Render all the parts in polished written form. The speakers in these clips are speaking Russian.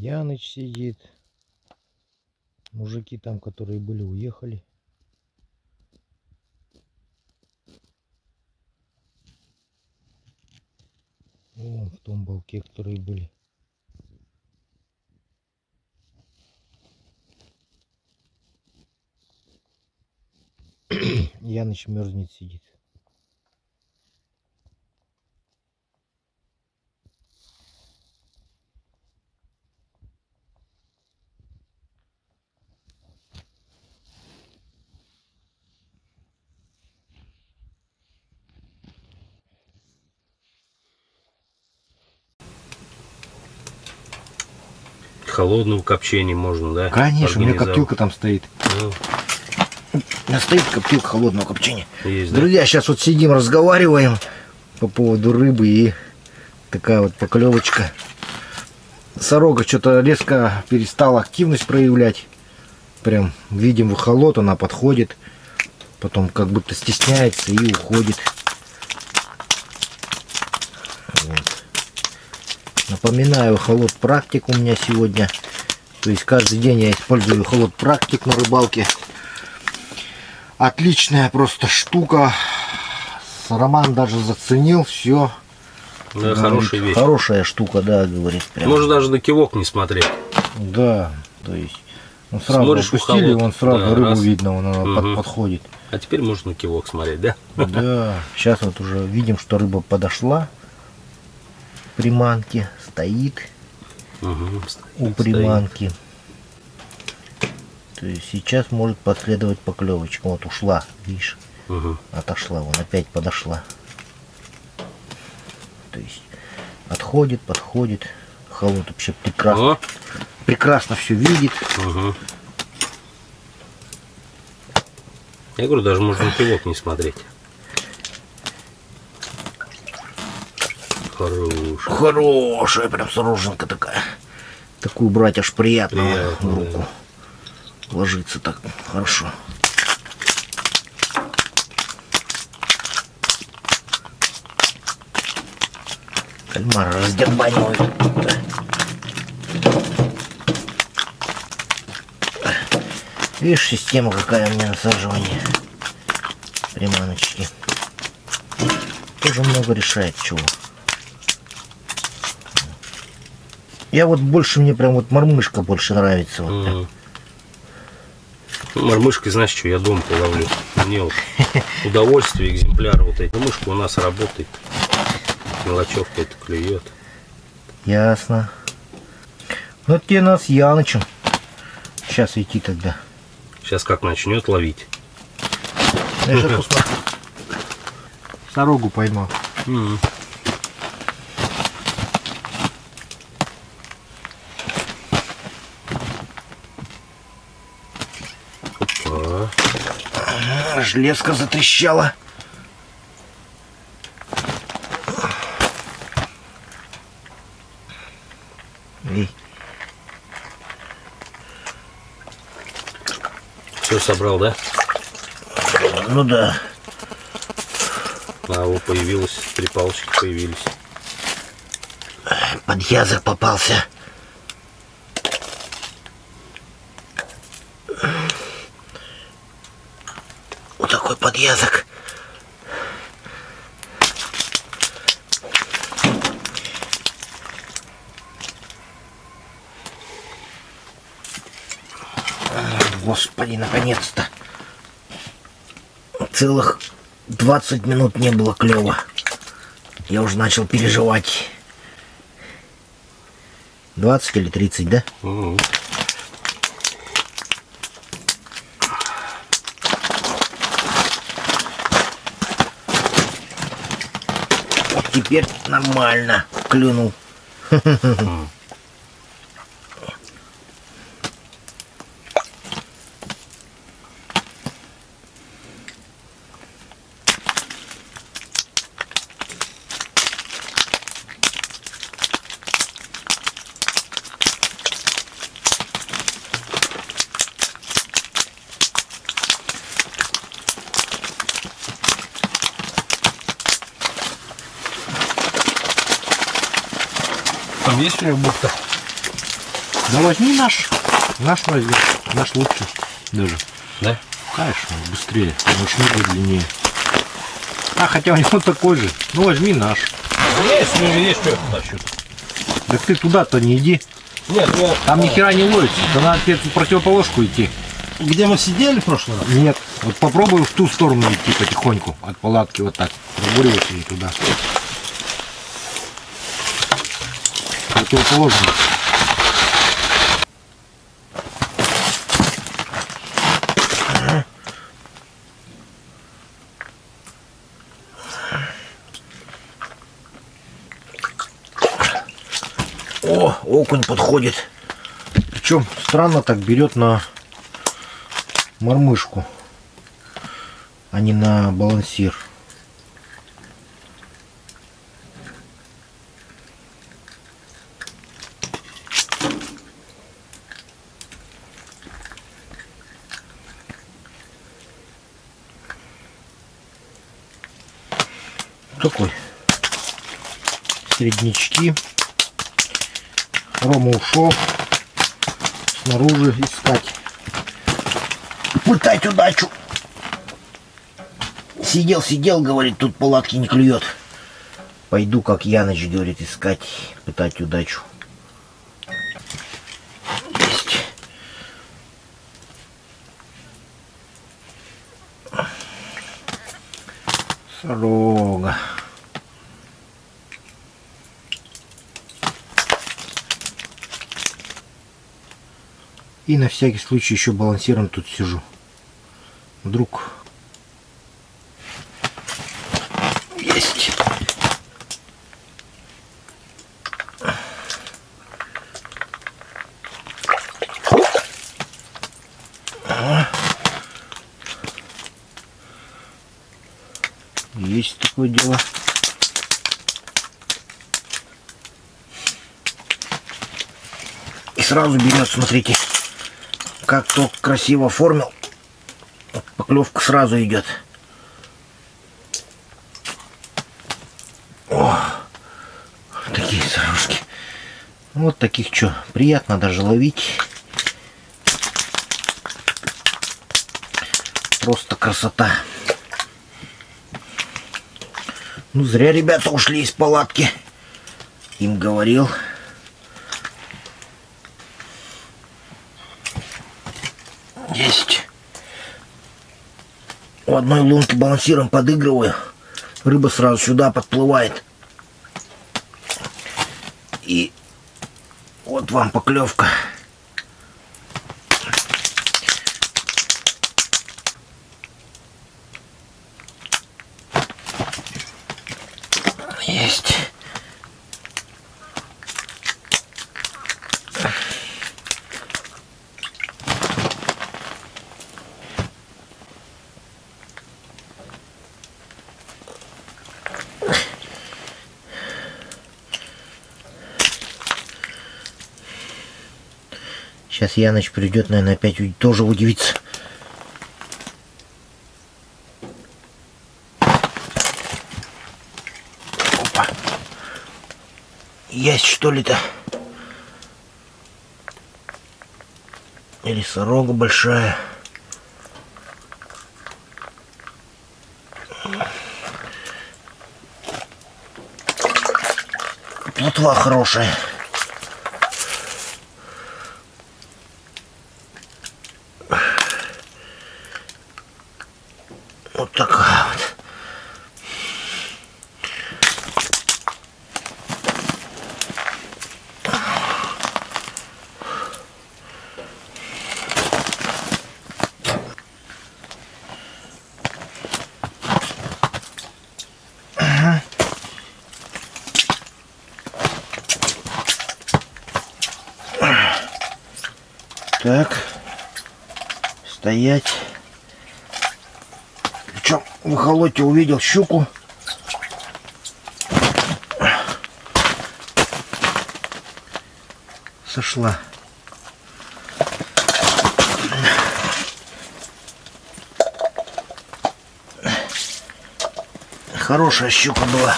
Яныч сидит. Мужики там, которые были, уехали. Вон в том балке, которые были. Яныч мерзнет, сидит. Холодного копчения можно, да? Конечно, у меня коптилка там стоит. Ну. У меня стоит коптилка холодного копчения. Есть, Друзья, да? сейчас вот сидим, разговариваем по поводу рыбы, и такая вот поклевочка. Сорога что-то резко перестала активность проявлять. Прям видим в эхолот, она подходит. Потом как будто стесняется и уходит. Вот. Напоминаю, эхолот практик у меня сегодня. То есть каждый день я использую эхолот практик на рыбалке. Отличная просто штука. Роман даже заценил, все. Да, хорошая вещь. Хорошая штука, да, говорит. Прям. Можно даже на кивок не смотреть. Да, то есть он сразу Смотришь опустили, он сразу да, рыбу раз. видно, она подходит. А теперь можно на кивок смотреть, да? Да, сейчас вот уже видим, что рыба подошла. Приманки стоит у приманки. То есть сейчас может последовать поклевочка. Вот ушла, видишь, отошла, вон опять подошла. То есть отходит, подходит. Холод вообще прекрасно, прекрасно все видит. Я говорю, даже можно на кивок не смотреть. Хорошая прям сороженка такая. Такую брать аж приятно в руку. Да. Ложится так хорошо. Кальмар раздербанивает. Видишь, система какая у меня насаживания. Приманочки. Тоже много решает чего. Я вот больше, мне прям вот мормышка больше нравится. Вот. Ну, мормышкой, знаешь, что я дома половлю. Мне вот удовольствие, экземпляр вот эти. Мормышка у нас работает. Мелочевка это клюет. Ясно. Ну тебе нас Янычем. Сейчас идти тогда. Сейчас как начнет ловить. Я сейчас посмотрю. Сорогу поймал. Железка затрещала. Эй. Все собрал, да? Ну да. А вот появилось, 3 палочки появились. Подъязок попался. Вот такой подъязок. Господи, наконец-то. Целых 20 минут не было клёва. Я уже начал переживать. 20 или 30, да? Вот теперь нормально клюнул. Там есть у него бухта? Да возьми наш. Наш возьми. Наш лучше даже. Да? Конечно, быстрее. Но шнур длиннее. А, хотя у него такой же. Ну возьми наш. Есть, ну есть, что я тащу. Так ты туда-то не иди. Нет, я... Там ни хера не ловится. Да надо тебе в противоположку идти. Где мы сидели в прошлый раз? Нет. Вот попробуй в ту сторону идти потихоньку. От палатки вот так. Пробуривайся и туда. Противоположно. О, окунь подходит. Причем странно так берет на мормышку, а не на балансир. Такой. Среднячки. Рома ушел снаружи искать. Пытать удачу. Сидел, говорит, тут палатки не клюет. Пойду, как Яныч говорит, искать, пытать удачу. Есть. Сорога. И на всякий случай еще балансиром тут сижу. Вдруг есть. Есть такое дело. И сразу берет, смотрите. Как только красиво оформил, поклевка сразу идет. О, такие сорожки. Вот таких что, приятно даже ловить. Просто красота. Ну зря ребята ушли из палатки. Им говорил. Есть. У одной лунки балансиром подыгрываю. Рыба сразу сюда подплывает. И вот вам поклевка. Есть. Сейчас Яныч придет, наверное, опять тоже удивится. Опа. Есть что ли-то? Или сорога большая? Плотва хорошая. Вот такая вот. Так, стоять. Причем в эхолоте увидел щуку. Сошла. Хорошая щука была.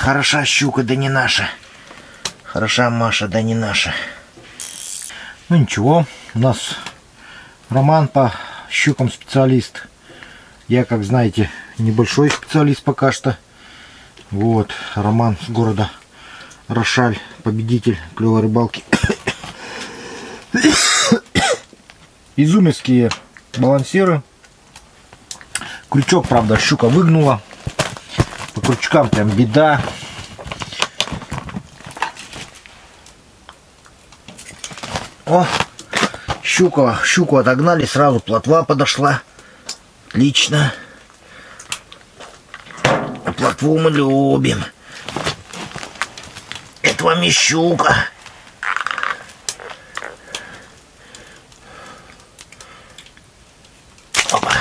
Хороша щука, да не наша. Хороша Маша, да не наша. Ну ничего, у нас Роман по щукам специалист. Я, как знаете, небольшой специалист пока что. Вот, Роман с города Рошаль, победитель клевой рыбалки. Изюминские балансиры. Крючок, правда, щука выгнула. По крючкам прям беда. О, щуку отогнали, сразу плотва подошла. Отлично. Плотву мы любим. Это вам не щука. Опа.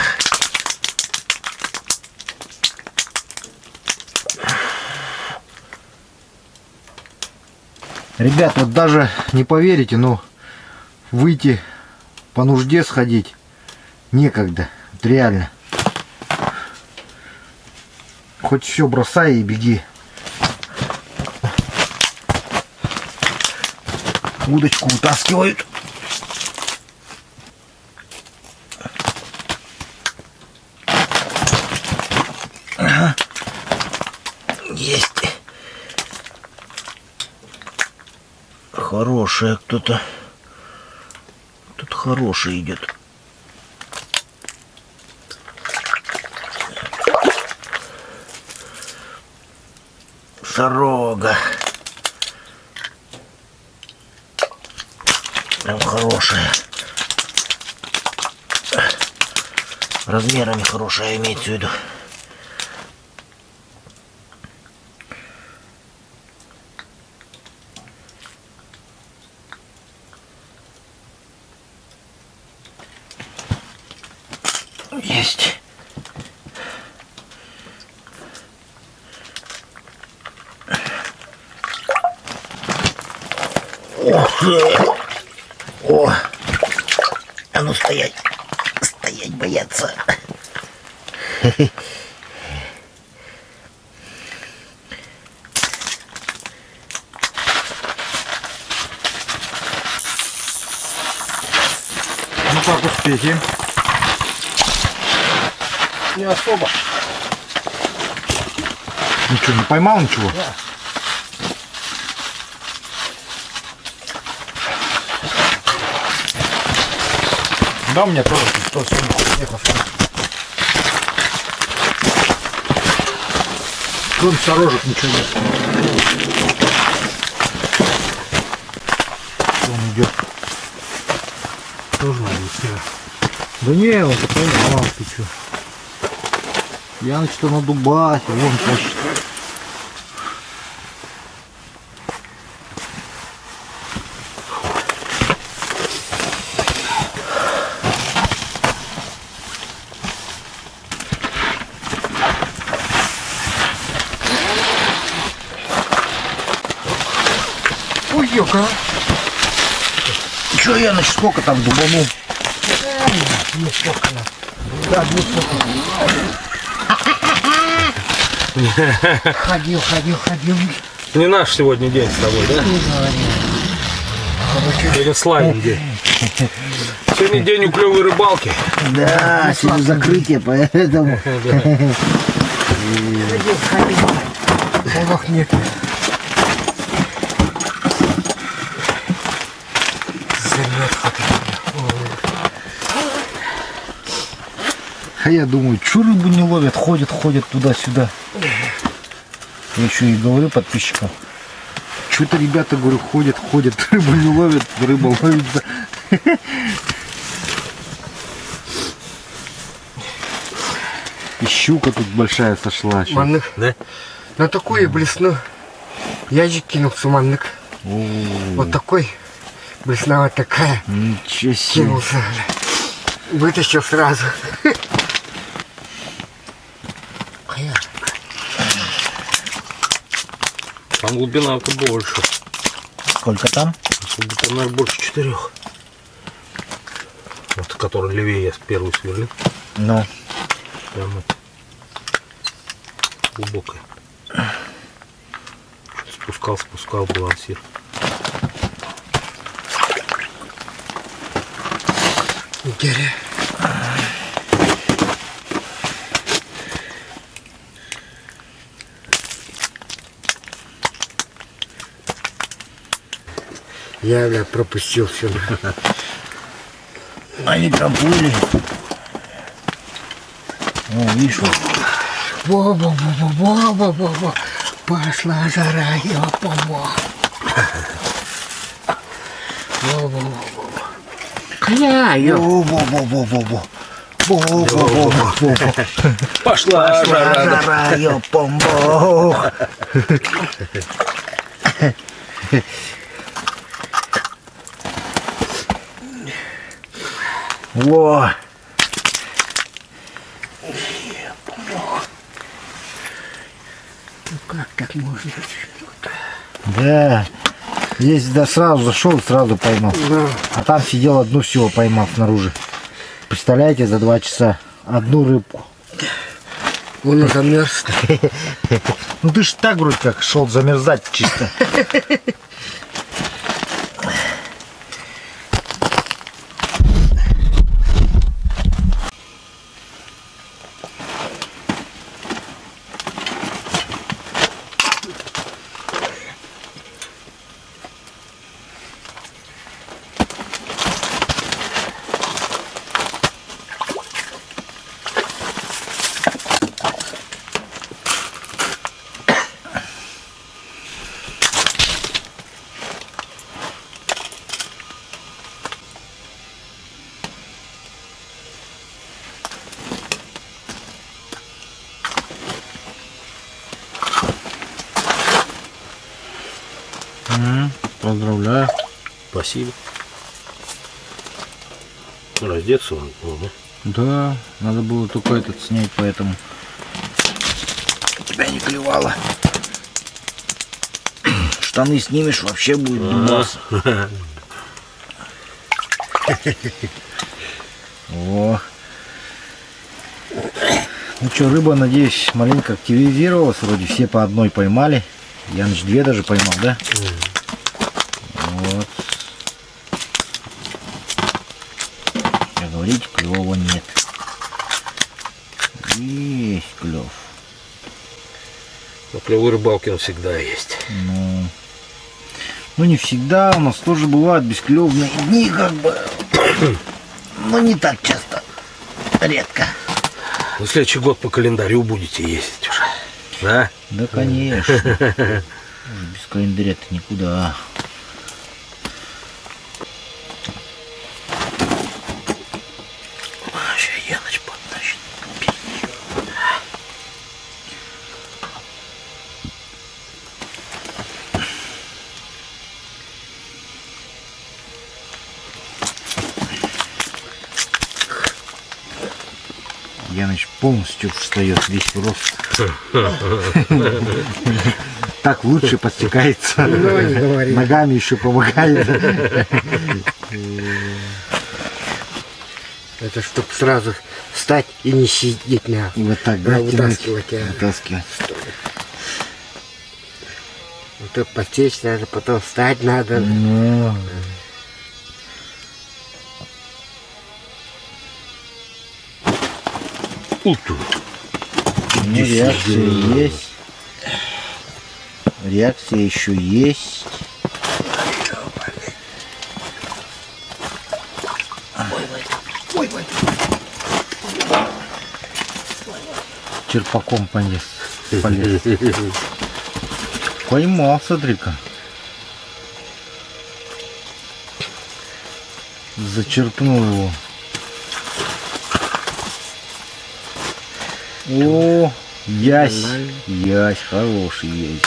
Ребят, вот даже не поверите, но выйти по нужде сходить некогда. Вот реально. Хоть все бросай и беги. Удочку вытаскивают. Ага. Есть. Хорошая кто-то. Тут хороший идет. Сорога. Прям хорошая. Размерами хорошая, имеется в виду. Есть. Ох ты! О! А ну стоять! Стоять бояться! Ну как успехи? Не особо. Ничего, не поймал ничего? Да. Да, у меня тоже что ехал. Кроме сорожек ничего нет. Он идет. Тоже надо себя. Да не, он такой нормал, ты что? Я начал на дубасе, вон тащит. Ой, ёка. Чё, Яныч, сколько там дубанул? Не сколько надо. Да, не сколько. Ходил. Не наш сегодня день с тобой, да? Не говори. Сегодня славный день. Сегодня день уклевой рыбалки. Да, сегодня закрытие, поэтому. Ходил. Полох нет. А я думаю, что рыбу не ловят, ходят туда-сюда. Я еще и говорю подписчикам, что-то ребята, говорю, ходят, рыбу не ловят, рыба ловится. И щука тут большая сошла. Маннык, да? На такую блесну язик кинулся, маннык. Вот такой, блесна вот такая. Ничего себе. Кинулся. Вытащил сразу. Там глубина-то больше. Сколько там? Где-то, наверное, больше 4. Вот, который левее я первый сверлил. Ну. Прямо глубокая. Спускал балансир. Нигерия. Я, бля, пропустил все. Они проплыли. О, видишь, вот. Во-во-во-во-во-во-во. Пошла жара, ёпа-во. Во-во-во-во. Кля, ёп. Во-во-во-во-во-во. Во-во-во-во-во. Пошла жара. Жара, ёпа-во. Во. Ну как так можно? Да. Здесь да, сразу зашел, сразу поймал. Да. А там сидел одну всего поймал снаружи. Представляете, за 2 часа одну рыбку. Он замерз. Ну ты ж так вроде как шел замерзать чисто. Поздравляю. Спасибо. Раздеться он, да? Да, надо было только этот снять, поэтому тебя не клевало. Штаны снимешь, вообще будет дубас. О. Ну что, рыба, надеюсь, маленько активизировалась. Вроде все по одной поймали. Яныч 2 даже поймал, да? Вот. Как говорите, клёва нет. Есть клёв. На клевой рыбалке он всегда есть. Ну не всегда, у нас тоже бывают бесклёвные дни, как бы. Но не так часто. Редко. В следующий год по календарю будете ездить уже. Да? Да, конечно. Уже без календаря-то никуда. Сейчас Яныч подтащит. Яныч полностью встает весь в рост. Так лучше подстекается. Ну, не говори. Ногами еще помогает. Это чтоб сразу встать и не сидеть на. И вот так, да, тянуть, вытаскивать. вытаскивать. Вот то потечь надо, потом встать надо. Ну. Ну, реакция есть. Реакция еще есть. Черпаком полез. Поймал, смотри-ка. Зачерпнул его. О, ясь, ясь, хороший ясь.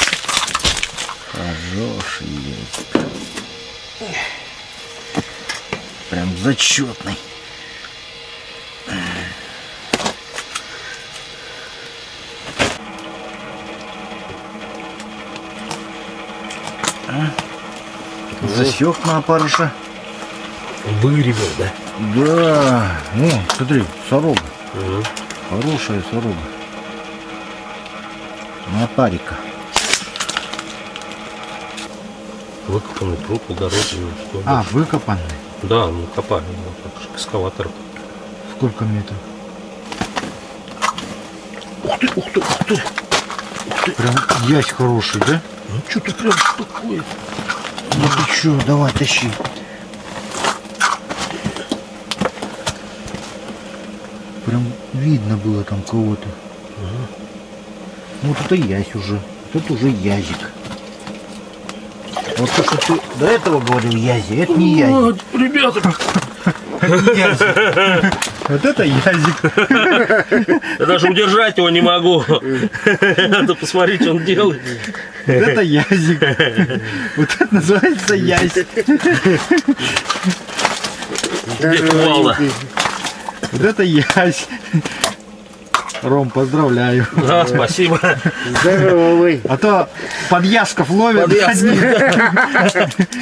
Хороший ясь. Прям зачетный. Засек на опарыша. Выревел, да? Да. Ну, смотри, сорога. Угу. Хорошая сорога. На опарика. Выкопанный пруд, огороженный. А, выкопанный. Да, мы копали экскаватор. Сколько метров? Ух ты, ух ты, ух ты. Прям ясь хороший, да? Ну что ты прям такое? Ну ты чё, давай, тащи. Прям видно было там кого-то. Вот это ясь уже. Вот это уже язик. Вот то, что ты до этого говорил язи, это не язик. Ребята, Вот это язик. я даже удержать его не могу. Надо посмотреть, что он делает. Вот это язик. Вот это называется язь. Где кувалда? Вот это ясь. Ром, поздравляю. Да, спасибо. Здоровый. А то подъясков ловят.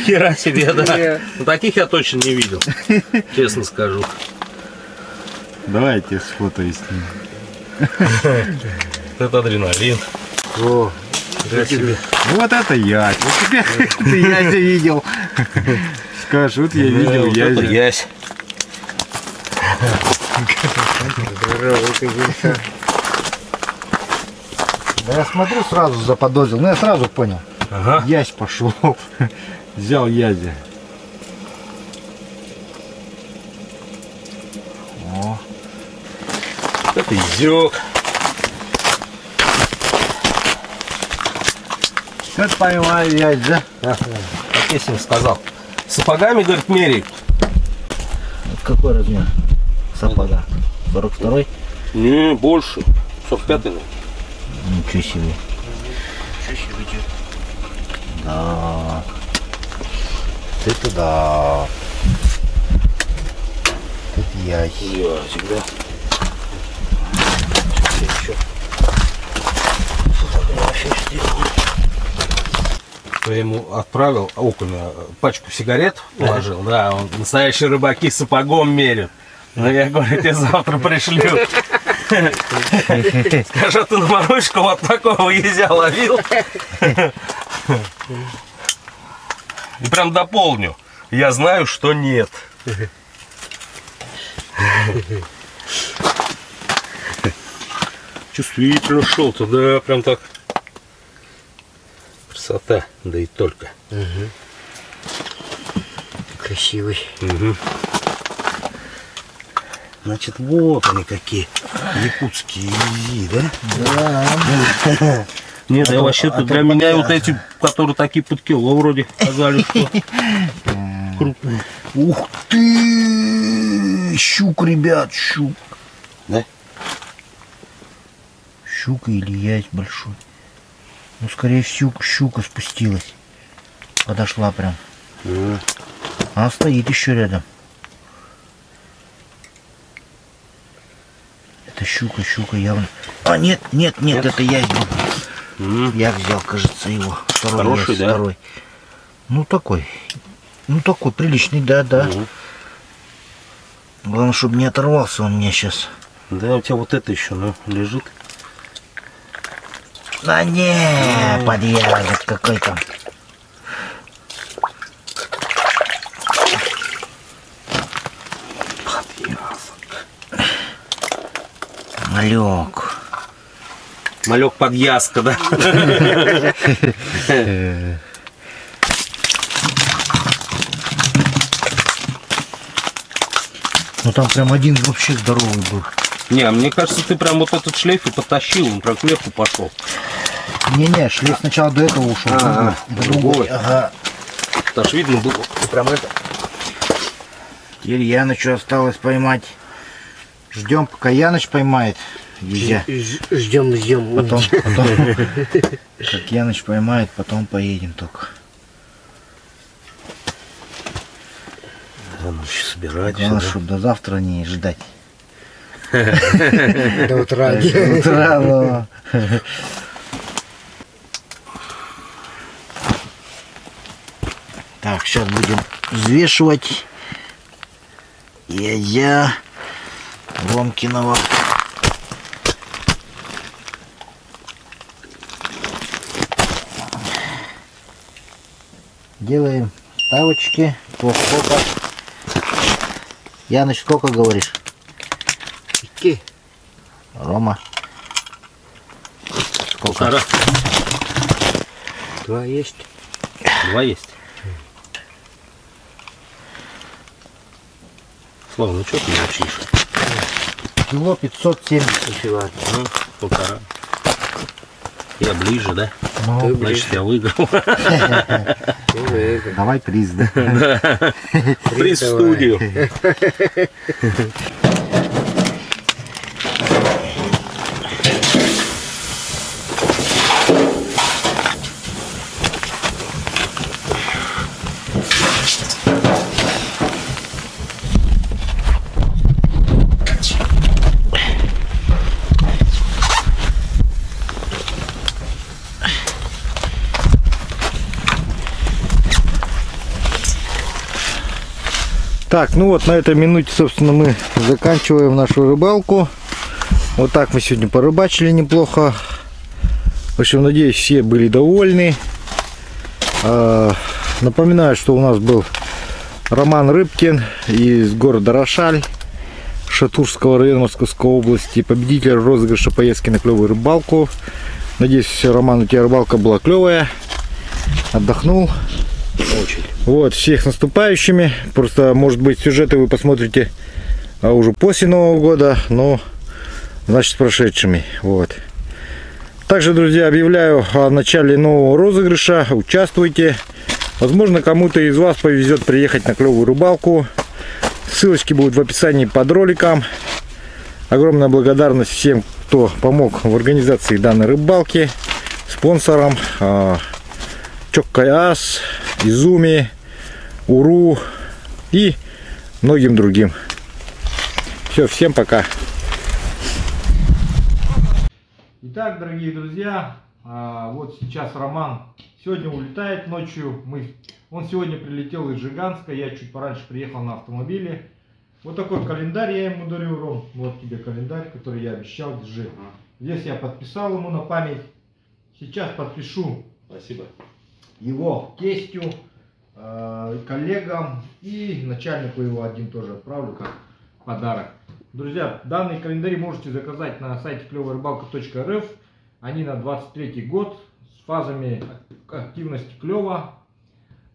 Хера себе, да. Ну, таких я точно не видел, честно скажу. Давайте сфотою с ним. Это адреналин. О, Себе. Ну вот это язь. Вот теперь ты язя видел. Скажешь, вот я видел Вот это язя. ясь. здоровый, конечно. Да я смотрю, сразу заподозрил. Ну я сразу понял. Ага. Ясь пошел. Взял язя. О, Это изек. это поймали язь, да? Как я себе сказал. Сапогами, говорит, меряй. Какой размер сапога? 42-й? Не, больше. 45-й. Ничего себе. Да. Это да. Это ясь. Ясик, да. Я ему отправил окуня пачку сигарет, положил, да, он настоящие рыбаки с сапогом мерят. Но я говорю, тебе завтра пришлю. Скажи, ты на морожку вот такого езя ловил? И прям дополню. Я знаю, что нет. Чувствительно шел-то, да, прям так. Красота, да и только. Красивый. Угу. Значит, вот они какие якутские ези, да? Да. Нет, я вообще-то для меня вот эти, которые такие под кило вроде казались, что крупные. Ух ты! Щук, ребят, щук. Да? Щука или ясь большой. Ну, скорее щука спустилась. Подошла прям. Она стоит еще рядом. Это щука явно. А, нет, это ясь был. Я взял, кажется, его. Хороший, ясь, да? Второй. Ну, такой приличный, да. Главное, чтобы не оторвался он мне сейчас. Да, у тебя вот это еще, ну, лежит. Да не, подъязок какой-то. Малек. Малек подъязка, да? Ну там прям один вообще здоровый был. Не, мне кажется, ты прям вот этот шлейф и потащил, он прям кверху пошел. Не, шлейф сначала до этого ушел. Другой. Ага. Аж видно было. Прям это. Теперь Янычу осталось поймать. Ждем, пока Яныч поймает. Езя. Ждем. Потом, как Яныч поймает, потом поедем только. Надо еще собирать. Главное, чтобы до завтра не ждать. До утра. До утра, но... Так, сейчас будем взвешивать язя Ромкиного. Делаем ставочки. Хоп-хопа. Яныч, сколько говоришь? Какие? Рома. Сколько? 1,5. 2 есть. 2 есть. Слава, ну что ты молчишь? Кило 570. Нифига. Ну, 1,5. Я ближе, да? Ну, Ты Значит, я выиграл. давай приз, да? Приз в студию. Так, ну вот на этой минуте, собственно, мы заканчиваем нашу рыбалку. Вот так мы сегодня порыбачили неплохо. В общем, надеюсь, все были довольны. Напоминаю, что у нас был Роман Рыбкин из города Рошаль, Шатурского района Московской области, победитель розыгрыша поездки на клевую рыбалку. Надеюсь, Роман, у тебя рыбалка была клевая. Отдохнул. Очень. Вот, всех с наступающими. Просто, может быть, сюжеты вы посмотрите уже после Нового года, но, значит, с прошедшими. Вот. Также, друзья, объявляю о начале нового розыгрыша. Участвуйте. Возможно, кому-то из вас повезет приехать на клевую рыбалку. Ссылочки будут в описании под роликом. Огромная благодарность всем, кто помог в организации данной рыбалки. Спонсорам Чоккай-Ас, Изуми, Уру и многим другим. Все, всем пока. Итак, дорогие друзья, вот сейчас Роман сегодня улетает ночью. Он сегодня прилетел из Жиганска, я чуть пораньше приехал на автомобиле. Вот такой календарь я ему дарю, Ром. Вот тебе календарь, который я обещал, держи. Здесь я подписал ему на память. Сейчас подпишу. Спасибо. Его тестю, коллегам и начальнику его один тоже отправлю как подарок. Друзья, данные календари можете заказать на сайте клёворыбалка.рф. Они на 23 год с фазами активности клёва.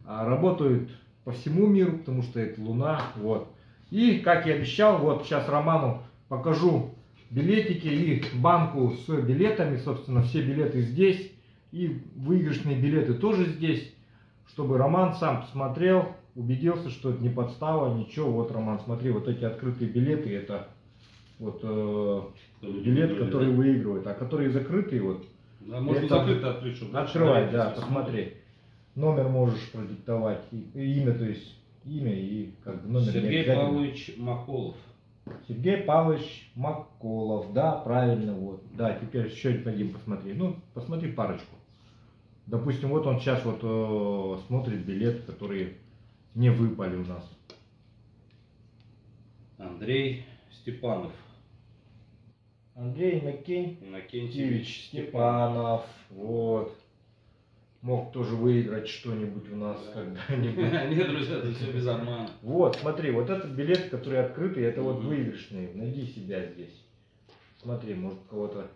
Работают по всему миру, потому что это Луна. Вот. И, как я обещал, вот сейчас Роману покажу билетики и банку с билетами. Собственно, все билеты здесь. И выигрышные билеты тоже здесь, чтобы Роман сам посмотрел, убедился, что это не подстава, ничего. Вот, Роман, смотри, вот эти открытые билеты, это вот билет, который выигрывает, а которые закрытые, вот. Да, можно это закрыто открыть, чтобы открывай, да, посмотри. Номер можешь продиктовать, и имя, то есть имя и как бы номер. Сергей Павлович Маколов. Сергей Павлович Маколов, да, правильно, вот. Да, теперь еще один посмотри. Ну, посмотри парочку. Допустим, вот он сейчас вот смотрит билеты, которые не выпали у нас. Андрей Степанов. Андрей Иннокентьевич Степанов. Вот. Мог тоже выиграть что-нибудь у нас когда-нибудь. Нет, друзья, это все без обмана. Вот, смотри, вот этот билет, который открытый, это вот выигрышный. Найди себя здесь. Смотри, может кого-то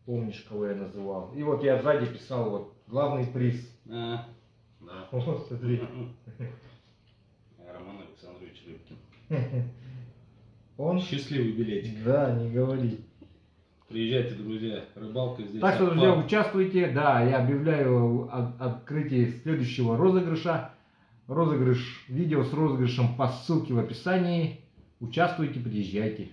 помнишь, кого я называл. И вот я сзади писал вот главный приз. Да. Вот, смотри. Роман Александрович Рыбкин. Он Счастливый билетик. Да, не говори. Приезжайте, друзья, рыбалка здесь. Так что, друзья, участвуйте. Да, я объявляю открытие следующего розыгрыша. Видео с розыгрышем по ссылке в описании. Участвуйте, приезжайте.